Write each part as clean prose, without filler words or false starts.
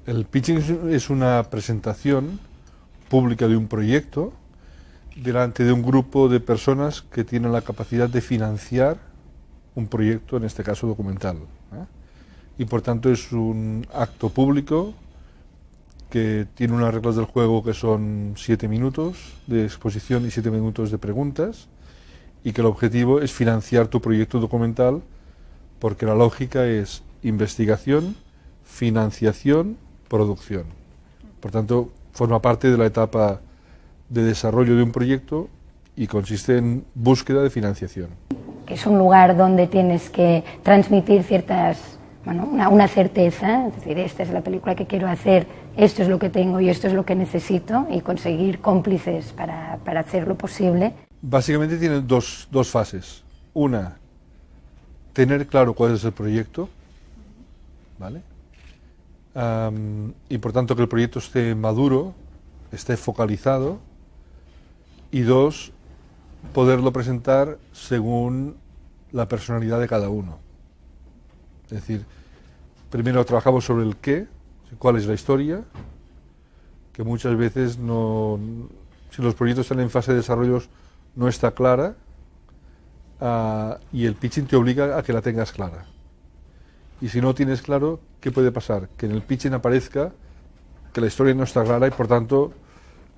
El pitching es una presentación pública de un proyecto delante de un grupo de personas que tienen la capacidad de financiar un proyecto, en este caso documental, ¿eh? Y por tanto es un acto público que tiene unas reglas del juego que son 7 minutos de exposición y 7 minutos de preguntas, y que el objetivo es financiar tu proyecto documental, porque la lógica es investigación, financiación, producción. Por tanto, forma parte de la etapa de desarrollo de un proyecto y consiste en búsqueda de financiación. Es un lugar donde tienes que transmitir una certeza, es decir, esta es la película que quiero hacer, esto es lo que tengo y esto es lo que necesito, y conseguir cómplices para hacerlo posible. Básicamente tiene dos fases. Una, tener claro cuál es el proyecto, ¿vale? Y por tanto que el proyecto esté maduro, esté focalizado. Y dos, poderlo presentar según la personalidad de cada uno. Es decir, primero trabajamos sobre el qué, cuál es la historia, que muchas veces no, si los proyectos están en fase de desarrollo no está clara, y el pitching te obliga a que la tengas clara. Y si no tienes claro, ¿qué puede pasar? Que en el pitching aparezca que la historia no está clara y por tanto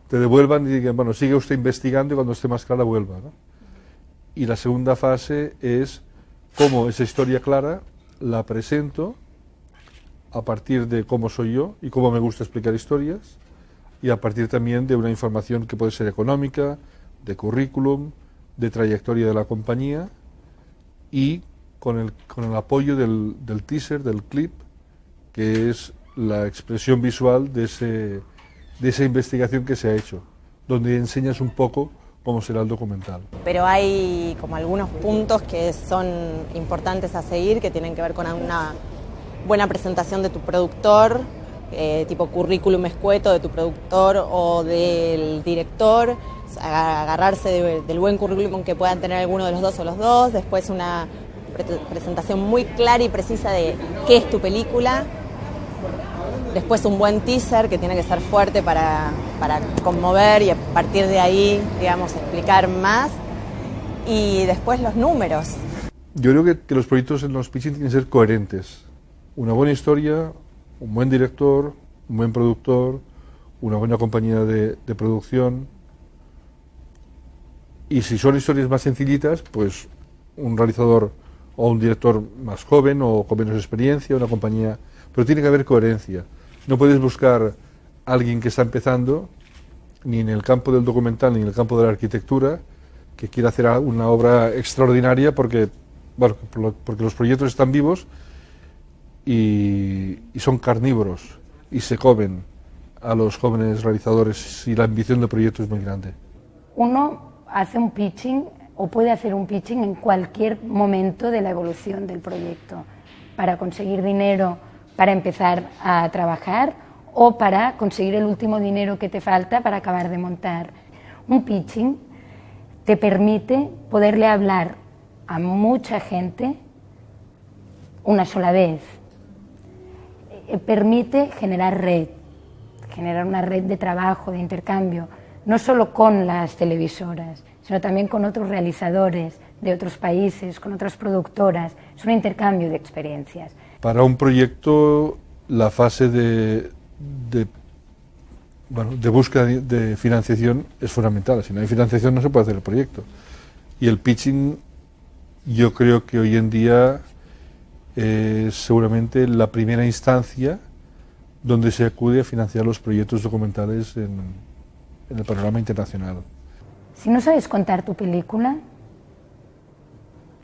te devuelvan y digan, bueno, sigue usted investigando y cuando esté más clara vuelva, ¿no? Y la segunda fase es cómo esa historia clara la presento a partir de cómo soy yo y cómo me gusta explicar historias, y a partir también de una información que puede ser económica, de currículum, de trayectoria de la compañía, y con el apoyo del teaser, del clip, que es la expresión visual de esa investigación que se ha hecho, donde enseñas un poco cómo será el documental. Pero hay como algunos puntos que son importantes a seguir, que tienen que ver con una buena presentación de tu productor, tipo currículum escueto de tu productor o del director, agarrarse del buen currículum que puedan tener alguno de los dos o los dos, después una presentación muy clara y precisa de qué es tu película, después un buen teaser que tiene que ser fuerte para conmover y a partir de ahí, digamos, explicar más, y después los números. Yo creo que los proyectos en los pitching tienen que ser coherentes. Una buena historia, un buen director, un buen productor, una buena compañía de producción, y si son historias más sencillitas, pues un realizador o un director más joven o con menos experiencia, una compañía, pero tiene que haber coherencia. No puedes buscar a alguien que está empezando, ni en el campo del documental ni en el campo de la arquitectura, que quiera hacer una obra extraordinaria porque los proyectos están vivos y son carnívoros y se comen a los jóvenes realizadores, y la ambición del proyecto es muy grande. Uno hace un pitching o puede hacer un pitching en cualquier momento de la evolución del proyecto, para conseguir dinero para empezar a trabajar o para conseguir el último dinero que te falta para acabar de montar. Un pitching te permite poderle hablar a mucha gente una sola vez. Permite generar red, generar una red de trabajo, de intercambio, no solo con las televisoras, sino también con otros realizadores de otros países, con otras productoras. Es un intercambio de experiencias. Para un proyecto, la fase de búsqueda de financiación es fundamental. Si no hay financiación no se puede hacer el proyecto. Y el pitching, yo creo que hoy en día es seguramente la primera instancia donde se acude a financiar los proyectos documentales en el panorama internacional. Si no sabes contar tu película,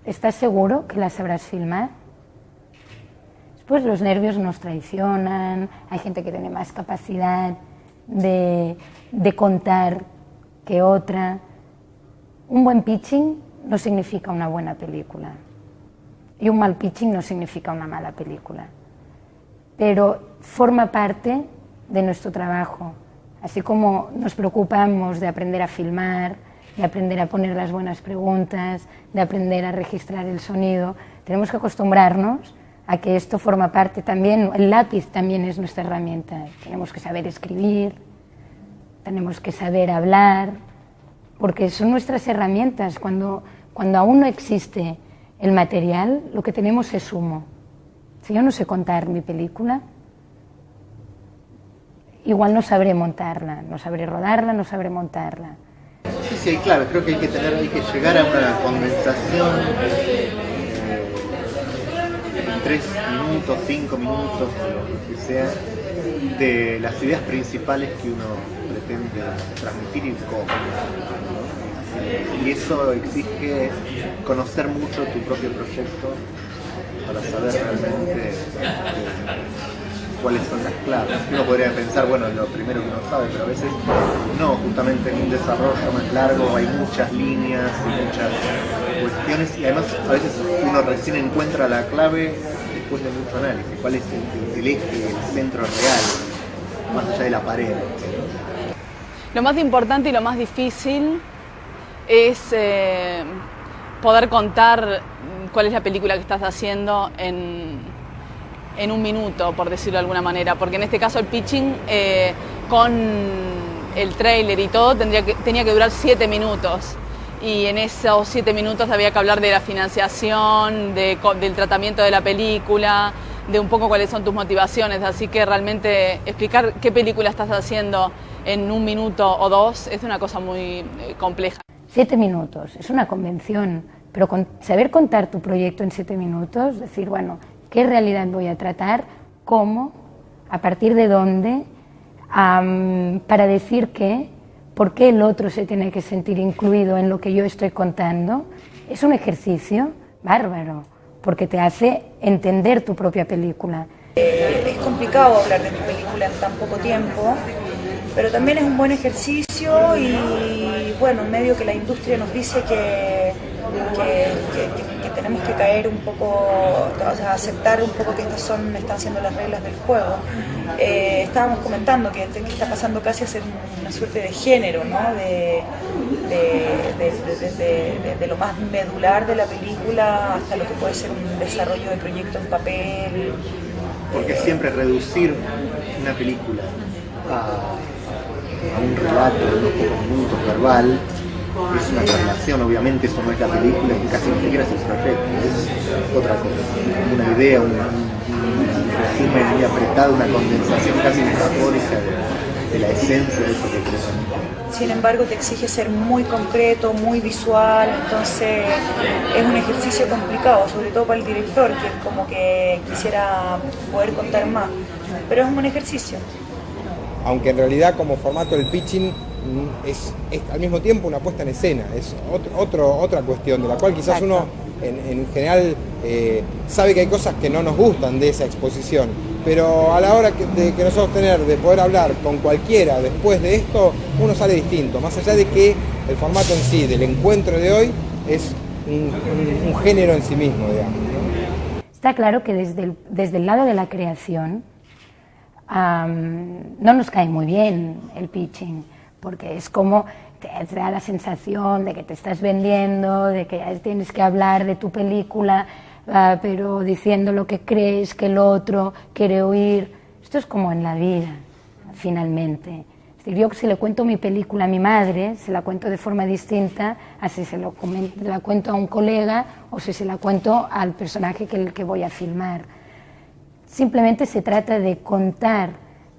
¿estás seguro que la sabrás filmar? Después los nervios nos traicionan, hay gente que tiene más capacidad de contar que otra. Un buen pitching no significa una buena película y un mal pitching no significa una mala película, pero forma parte de nuestro trabajo. Así como nos preocupamos de aprender a filmar, de aprender a poner las buenas preguntas, de aprender a registrar el sonido, tenemos que acostumbrarnos a que esto forma parte también, el lápiz también es nuestra herramienta. Tenemos que saber escribir, tenemos que saber hablar, porque son nuestras herramientas. Cuando aún no existe el material, lo que tenemos es humo. Si yo no sé contar mi película, igual no sabré montarla, no sabré rodarla, no sabré montarla. Sí, claro, creo que hay que llegar a una condensación en 3 minutos, 5 minutos, lo que sea, de las ideas principales que uno pretende transmitir y cómo. Y eso exige conocer mucho tu propio proyecto para saber realmente cuáles son las claves. Uno podría pensar, bueno, lo primero que uno sabe, pero a veces no, justamente en un desarrollo más largo hay muchas líneas y muchas cuestiones, y además a veces uno recién encuentra la clave después de mucho análisis, cuál es el eje, el centro real, más allá de la pared. Lo más importante y lo más difícil es poder contar cuál es la película que estás haciendo en un minuto, por decirlo de alguna manera, porque en este caso el pitching con el tráiler y todo tenía que durar 7 minutos, y en esos 7 minutos había que hablar de la financiación, del tratamiento de la película, de un poco cuáles son tus motivaciones, así que realmente explicar qué película estás haciendo en 1 minuto o 2 es una cosa muy compleja. 7 minutos, es una convención, pero saber contar tu proyecto en 7 minutos, decir, bueno, ¿qué realidad voy a tratar? ¿Cómo? ¿A partir de dónde? Para decir qué, ¿por qué el otro se tiene que sentir incluido en lo que yo estoy contando? Es un ejercicio bárbaro, porque te hace entender tu propia película. Es complicado hablar de tu película en tan poco tiempo, pero también es un buen ejercicio y bueno, medio que la industria nos dice que tenemos que caer un poco, o sea, aceptar un poco que están siendo las reglas del juego. Estábamos comentando que está pasando casi a ser una suerte de género, ¿no? De lo más medular de la película hasta lo que puede ser un desarrollo de proyecto en papel. Porque siempre reducir una película a un relato de unos pocos minutos verbal es una traslación, obviamente eso no es la película y casi ni siquiera es el proyecto, es otra cosa, una idea, un resumen muy apretado, una condensación casi metafórica de la esencia de eso que crees. Sin embargo, te exige ser muy concreto, muy visual, entonces es un ejercicio complicado, sobre todo para el director, que como que quisiera poder contar más, pero es un buen ejercicio. Aunque en realidad como formato del pitching es al mismo tiempo una puesta en escena, es otra cuestión de la cual quizás uno en general sabe que hay cosas que no nos gustan de esa exposición, pero a la hora de que nosotros de poder hablar con cualquiera después de esto, uno sale distinto, más allá de que el formato en sí, del encuentro de hoy, es un género en sí mismo, digamos, ¿no? Está claro que desde el lado de la creación no nos cae muy bien el pitching, porque es como te da la sensación de que te estás vendiendo, de que tienes que hablar de tu película, pero diciendo lo que crees que el otro quiere oír. Esto es como en la vida, finalmente. Es decir, yo si le cuento mi película a mi madre, se la cuento de forma distinta a si la cuento a un colega o si se la cuento al personaje que voy a filmar. Simplemente se trata de contar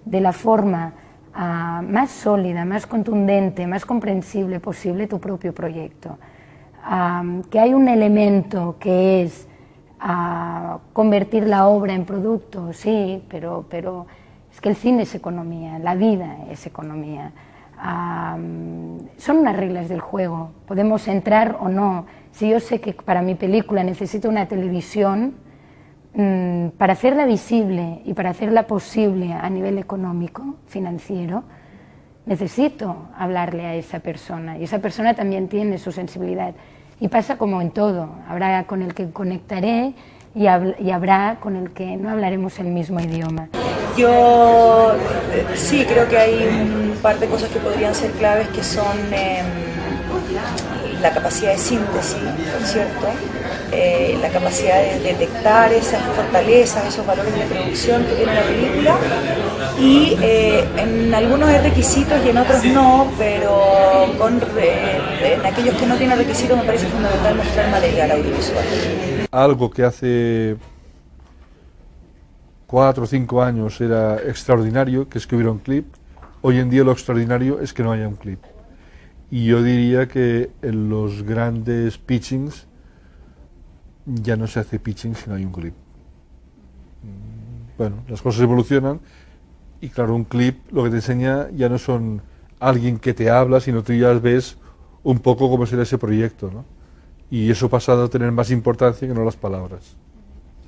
de la forma más sólida, más contundente, más comprensible posible tu propio proyecto. Que hay un elemento que es convertir la obra en producto, sí, pero es que el cine es economía, la vida es economía. Son unas reglas del juego, podemos entrar o no. Si yo sé que para mi película necesito una televisión, para hacerla visible y para hacerla posible a nivel económico, financiero, necesito hablarle a esa persona y esa persona también tiene su sensibilidad. Y pasa como en todo, habrá con el que conectaré y habrá con el que no hablaremos el mismo idioma. Yo sí creo que hay un par de cosas que podrían ser claves que son la capacidad de síntesis, por cierto, la capacidad de detectar esas fortalezas, esos valores de producción que tiene la película, y en algunos hay requisitos y en otros no, pero en aquellos que no tienen requisitos me parece fundamental mostrar material audiovisual. Algo que hace 4 o 5 años era extraordinario, que es que hubiera un clip, hoy en día lo extraordinario es que no haya un clip. Y yo diría que en los grandes pitchings ya no se hace pitching si no hay un clip. Bueno, las cosas evolucionan y claro, un clip lo que te enseña ya no son alguien que te habla, sino tú ya ves un poco cómo será ese proyecto, ¿no? Y eso pasa a tener más importancia que no las palabras.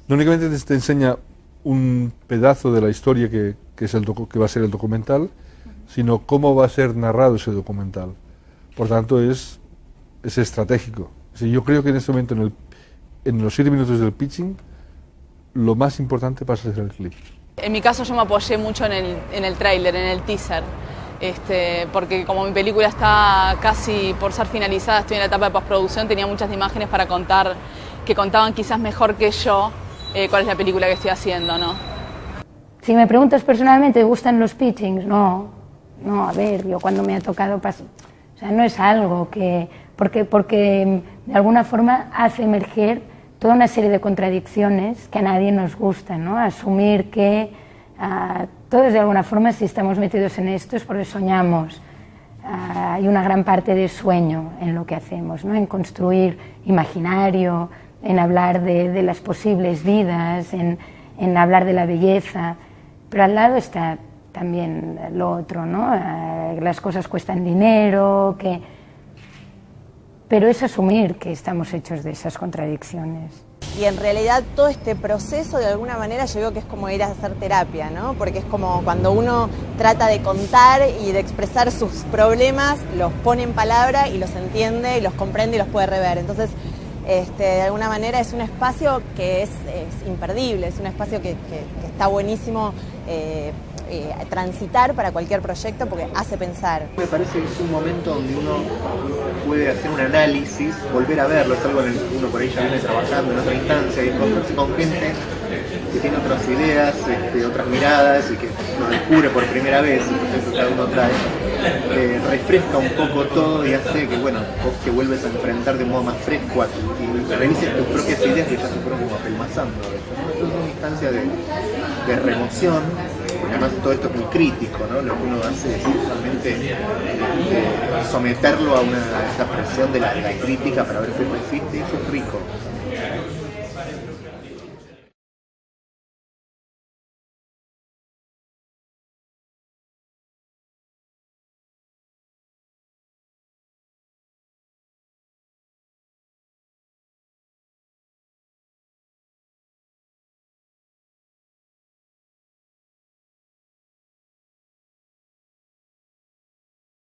No únicamente te enseña un pedazo de la historia que va a ser el documental, sino cómo va a ser narrado ese documental. Por tanto, es estratégico. Yo creo que en este momento, en los 7 minutos del pitching, lo más importante pasa a ser el clip. En mi caso yo me apoyé mucho en el tráiler, en el teaser, porque como mi película está casi por ser finalizada, estoy en la etapa de postproducción, tenía muchas imágenes para contar, que contaban quizás mejor que yo cuál es la película que estoy haciendo, ¿no? Si me preguntas personalmente, ¿te gustan los pitchings? No, a ver, yo cuando me ha tocado o sea, no es algo que... Porque de alguna forma hace emerger toda una serie de contradicciones que a nadie nos gustan, ¿no? Asumir que todos de alguna forma, si estamos metidos en esto es porque soñamos. Hay una gran parte de sueño en lo que hacemos, ¿no? En construir imaginario, en hablar de las posibles vidas, en hablar de la belleza, pero al lado está también lo otro, ¿no? Las cosas cuestan dinero, pero es asumir que estamos hechos de esas contradicciones. Y en realidad todo este proceso de alguna manera yo digo que es como ir a hacer terapia, ¿no? Porque es como cuando uno trata de contar y de expresar sus problemas, los pone en palabra y los entiende y los comprende y los puede rever. Entonces, de alguna manera es un espacio que es imperdible, es un espacio que está buenísimo transitar para cualquier proyecto porque hace pensar. Me parece que es un momento donde uno puede hacer un análisis, volver a verlo, es algo en el que uno por ahí ya viene trabajando en otra instancia y encontrarse con gente que tiene otras ideas, otras miradas y que lo descubre por primera vez, entonces cada uno trae, refresca un poco todo y hace que, bueno, vos te vuelves a enfrentar de modo más fresco y revises tus propias ideas que ya se fueron como apelmazando. Esto es una instancia de remoción, porque además todo esto es muy crítico, ¿no? Lo que uno hace es justamente someterlo a esa presión de la crítica para ver qué resiste, y eso es rico.